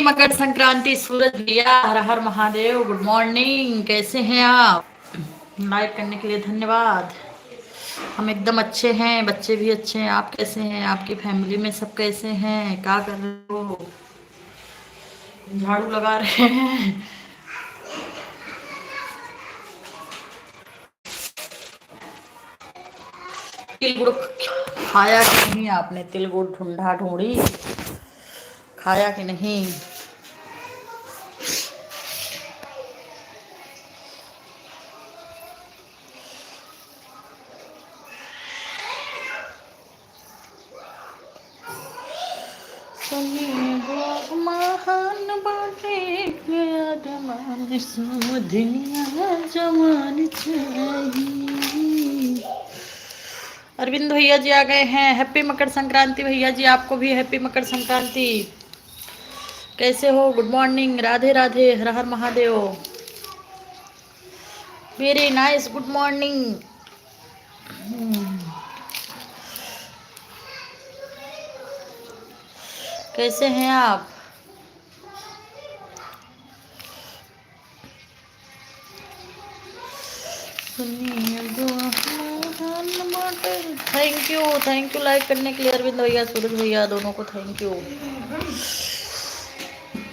मकर संक्रांति सूरज भैया, हर Har Mahadev. Good morning, कैसे हैं आप? लाइक करने के लिए धन्यवाद। हम एकदम अच्छे हैं, बच्चे भी अच्छे हैं। आप कैसे हैं? आपकी फैमिली में सब कैसे हैं? क्या कर रहे हो? झाड़ू लगा रहे हैं? तिल गुड़ खाया कि नहीं आपने? तिल गुड़ ढूंढा ढूंढी खाया कि नहीं? सुनिए गो महान बाटे गया जमान सुमधिनिया जमान चाहिए। अरविंद भैया जी आ गए हैं। हैप्पी मकर संक्रांति भैया जी, आपको भी हैप्पी मकर संक्रांति। कैसे हो? Good morning, Radhe Radhe, Har Har Mahadev. Very nice, good morning. कैसे हैं आप? थैंक यू लाइक करने के लिए अरविंद भैया, सूरज भैया, दोनों को थैंक यू।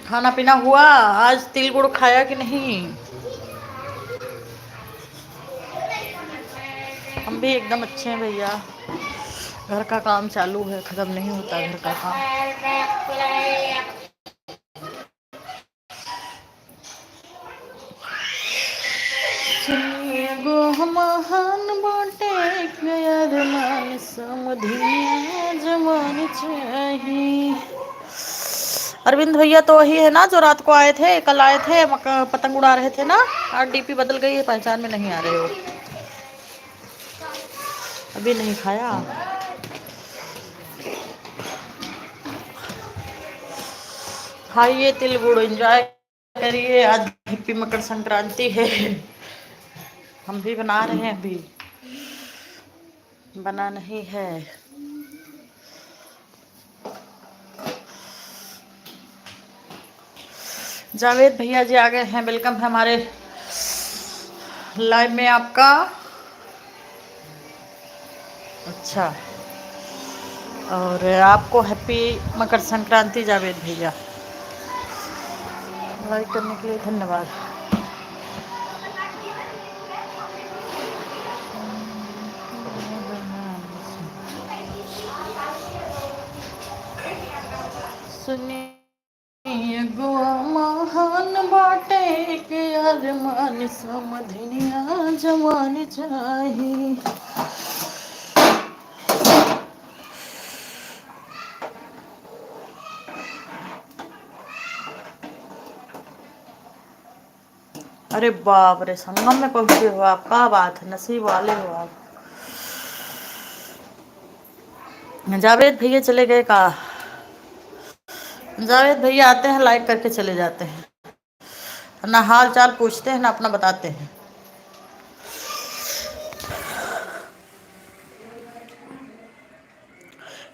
खाना पीना हुआ? आज तिल गुड़ खाया कि नहीं? हम भी एकदम अच्छे हैं भैया। घर का काम चालू है, खत्म नहीं होता घर का काम। गो महान बाटे गया रमान समधिया जमान चाहिए। अरविंद भैया तो वही है ना जो रात को आए थे, कल आए थे, पतंग उड़ा रहे थे ना। आज डीपी बदल गई है, पहचान में नहीं आ रहे हो। अभी नहीं खाया? खाइए तिल गुड़, एंजॉय करिए। आज हैप्पी मकर संक्रांति है। हम भी बना रहे हैं, अभी बना नहीं है। जावेद भैया जी आ गए हैं। वेलकम है हमारे लाइव में आपका। अच्छा, और आपको हैप्पी मकर संक्रांति जावेद भैया। लाइक करने के लिए धन्यवाद। सुनिए गो महान बाटे के अरमान समधिनिया जवान चाहिए। अरे बाप रे, संगम में पहुंचे हो आप? क्या बात है, नसीब वाले हो आप। जावेद भैया चले गए का? जावेद भैया आते हैं, लाइक करके चले जाते हैं, ना हाल चाल पूछते हैं ना अपना बताते हैं।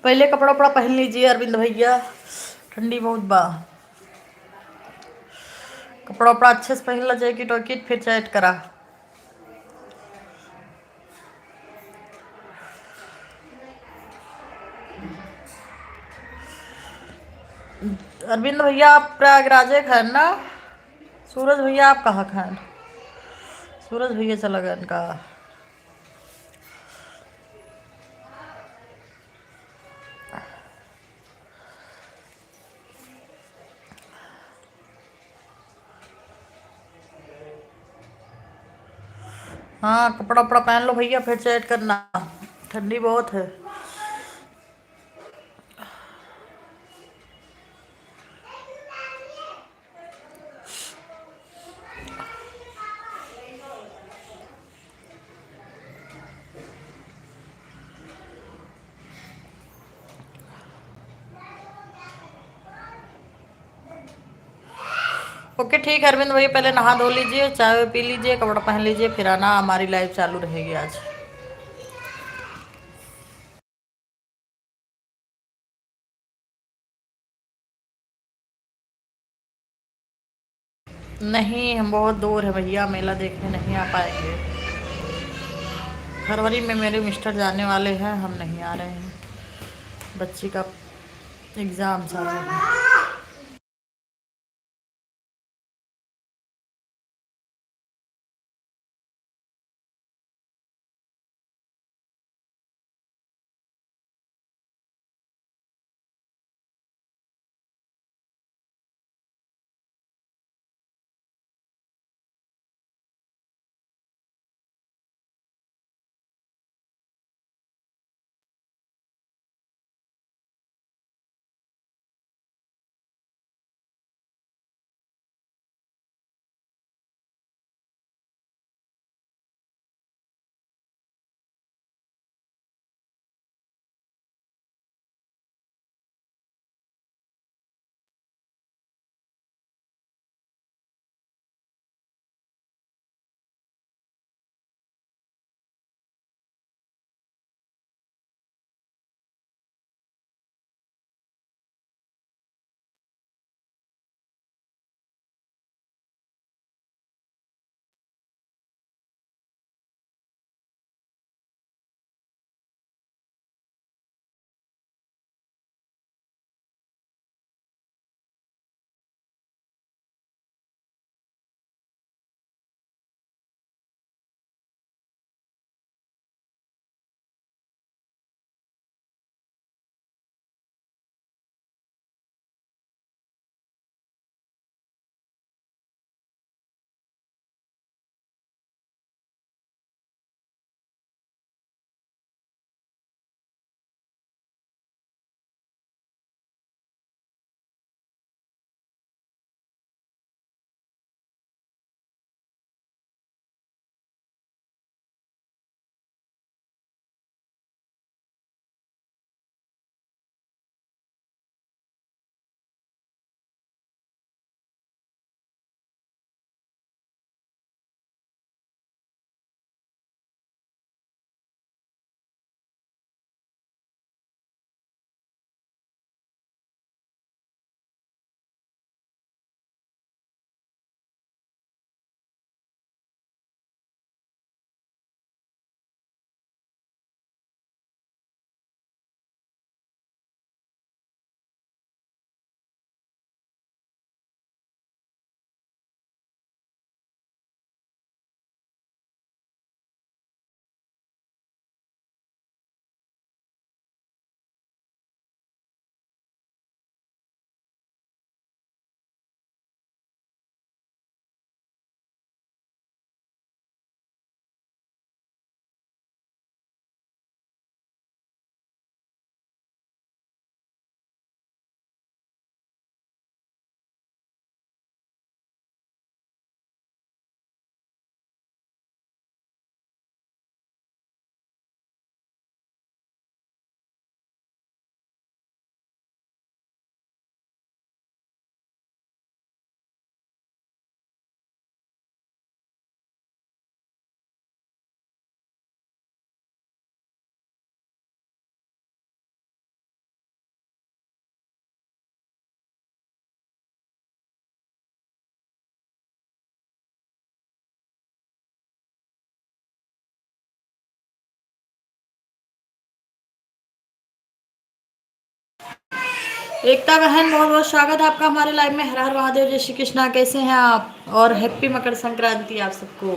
पहले कपड़ा उपड़ा पहन लीजिए अरविंद भैया, ठंडी बहुत बा। कपड़ा उपड़ा अच्छे से पहन ला, जैकेट वैकेट, फिर चैट करा। अरविंद भैया आप प्रयागराजे खान ना? सूरज भैया आप कहाँ खान? सूरज भैया चला गया इनका। हाँ, कपड़ा उपड़ा पहन लो भैया, फिर चैट करना, ठंडी बहुत है। ओके ठीक है अरविंद भैया, पहले नहा धो लीजिए, चाय पी लीजिए, कपड़ा पहन लीजिए, फिर आना। हमारी लाइव चालू रहेगी आज। नहीं, हम बहुत दूर है भैया, मेला देखने नहीं आ पाएंगे। फरवरी में मेरे मिस्टर जाने वाले हैं, हम नहीं आ रहे हैं। बच्ची का एग्ज़ाम चालू है। एकता बहन, बहुत बहुत स्वागत है आपका हमारे लाइव में। हर हर महादेव, जय श्री कृष्णा। कैसे हैं आप? और हैप्पी मकर संक्रांति आप सबको।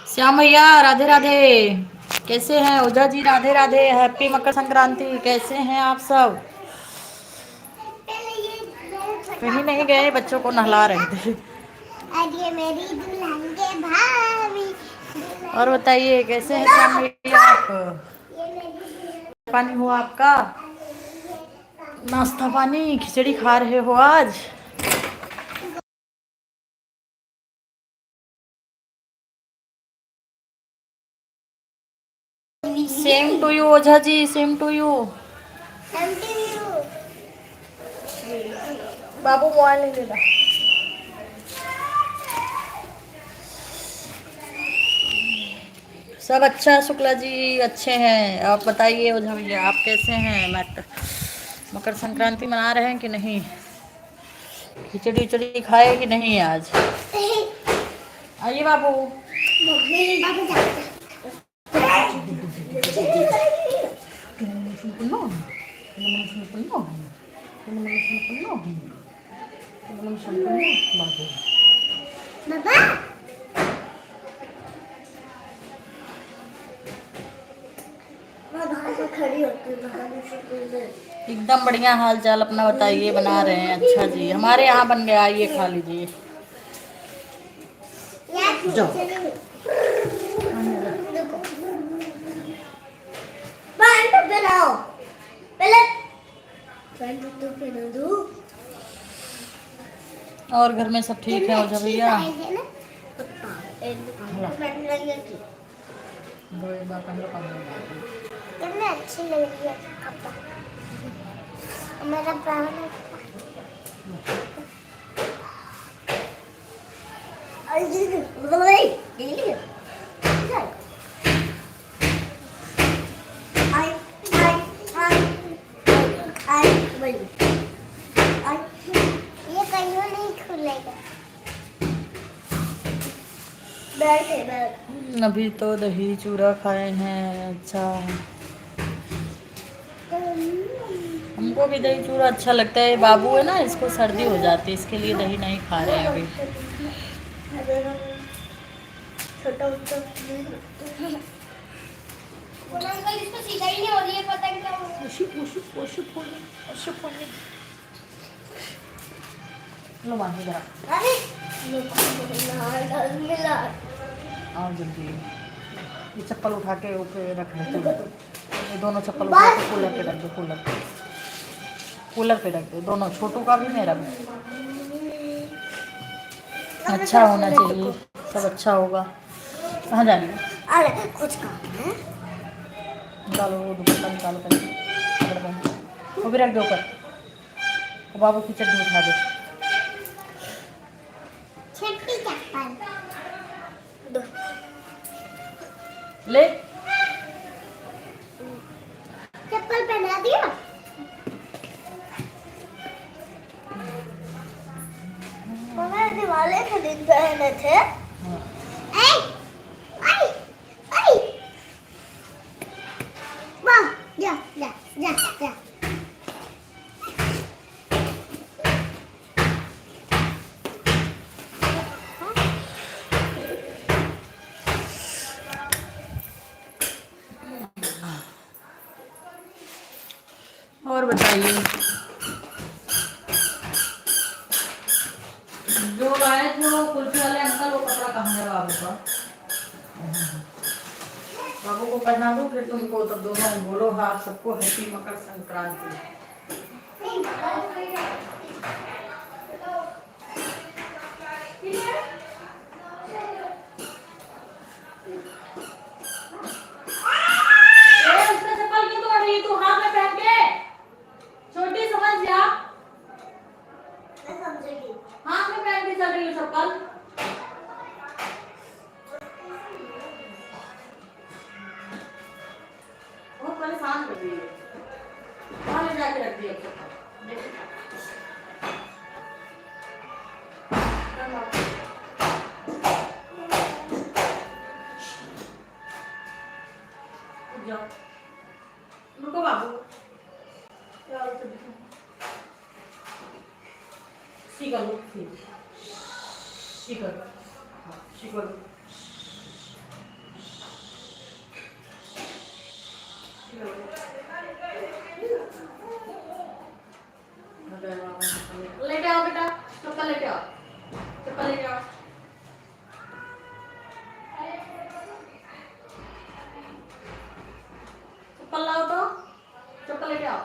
श्याम भैया राधे राधे। कैसे हैं ओझा जी? राधे राधे, हैप्पी मकर संक्रांति। कैसे हैं आप सब? कहीं नहीं गए, बच्चों को नहला रहे थे। अरे मेरी दुल्हन के भाभी। और बताइए कैसे हैं श्याम भैया आप? पानी हुआ आपका? नाश्ता पानी खिचड़ी खा रहे हो आज? Same to you Ojha ji, same to you. बाबू मोबाइल नहीं लेगा। सब अच्छा शुक्ला जी, अच्छे हैं। आप बताइए ओझा भैया आप कैसे हैं? मकर संक्रांति मना रहे हैं कि नहीं? खिचड़ी उचड़ी खाए कि नहीं आज? आइए बाबू। एकदम बढ़िया हाल चाल, अपना बताइए। बना रहे हैं? अच्छा जी, हमारे यहाँ बन गया, आइए खा लीजिए। और घर में सब ठीक है ओझा भैया? कितने अच्छी लग रही है कपड़ा मेरा ब्राउन है। ये कहीं नहीं खुलेगा। अभी तो दही चूड़ा खाए हैं। अच्छा, हमको भी दही चूड़ा अच्छा लगता है। बाबू है ना, इसको सर्दी हो जाती है, इसके लिए दही नहीं खा रहे हैं अभी। इसको सीधा ही नहीं हो रही है, पता नहीं क्या हो रहा है। लो मांझी जरा। आओ जल्दी। ये चप्पल उठा के ऊपर रख दो। ये दोनों चप्पल उठा के कूलर पे रख दो। कूलर पे रख दो दोनों, छोटू का भी मेरा भी। अच्छा होना चाहिए, सब अच्छा होगा। कहाँ जा रही हो? अरे कुछ काम है। निकालो वो दुपट्टा, निकालो पहले। वो भी रख दो ऊपर। बाबू की चड्डी उठा दो। ले चप्पल पहना दिया। दिवाले के दिन पहने थे। वाह, जा जा जा जा। और बताइए, जो आए थे वो कुल्फी वाले अंकल, वो कपड़ा कहाँ है बाबू का? बाबू को पहना दो, फिर तुमको, तब दोनों बोलो हाँ सबको हैप्पी मकर संक्रांति। उसका चप्पल क्यों तोड़ रही है तू? हाथ में पहन के छोटी समझ जा। हाथ में पहन के चल रही है चप्पल। बहुत परेशान कर रही है। वहां ले जाके रख दिया चप्पल। रुको बाबू, शिकर। लेटे आओ बेटा, चप्पल लेके आओ, चप्पल लेके आओ। चप्पल लाओ तो, चप्पल लेके आओ।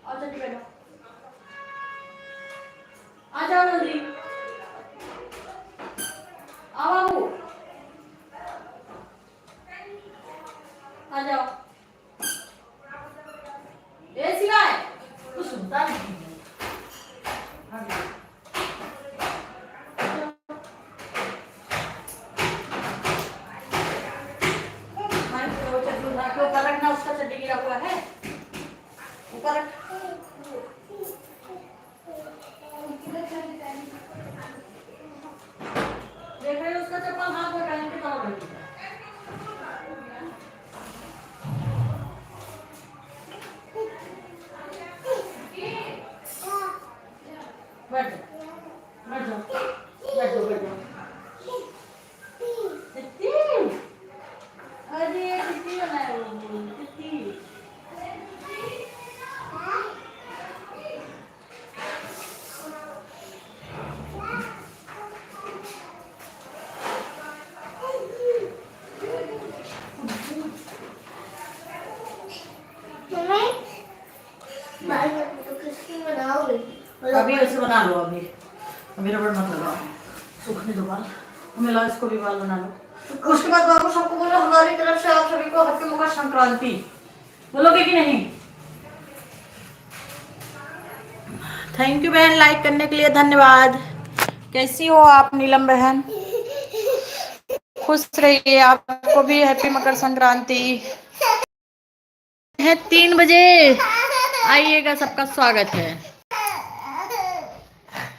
आओ जल्दी बैठो, आ जाओ जल्दी, आओ बाबू, आ जाओ। ये सिवाय कुछ सुनता नहीं है। ऊपर रखना, उसका चड्डी गिरा हुआ है, ऊपर रख। देख रहे हो उसका चप्पल हाथ में पहन के कहाँ बैठी है। बैठ जाओ, बैठ जाओ, बैठ जाओ। अरे कितनी बनाए वो कितनी। अभी ऐसे बना लो, अभी रबड़ मत लगाओ, सूखने दो बाल, मिला इसको भी बाल बना लो। उसके बाद बाबू सबको बोलो हमारी तरफ से आप सभी को हैप्पी मकर संक्रांति, बोलोगे कि नहीं? थैंक यू बहन, लाइक करने के लिए धन्यवाद। कैसी हो आप नीलम बहन? खुश रहिए, आपको भी हैप्पी मकर संक्रांति है। 3 बजे आइएगा, सबका स्वागत है।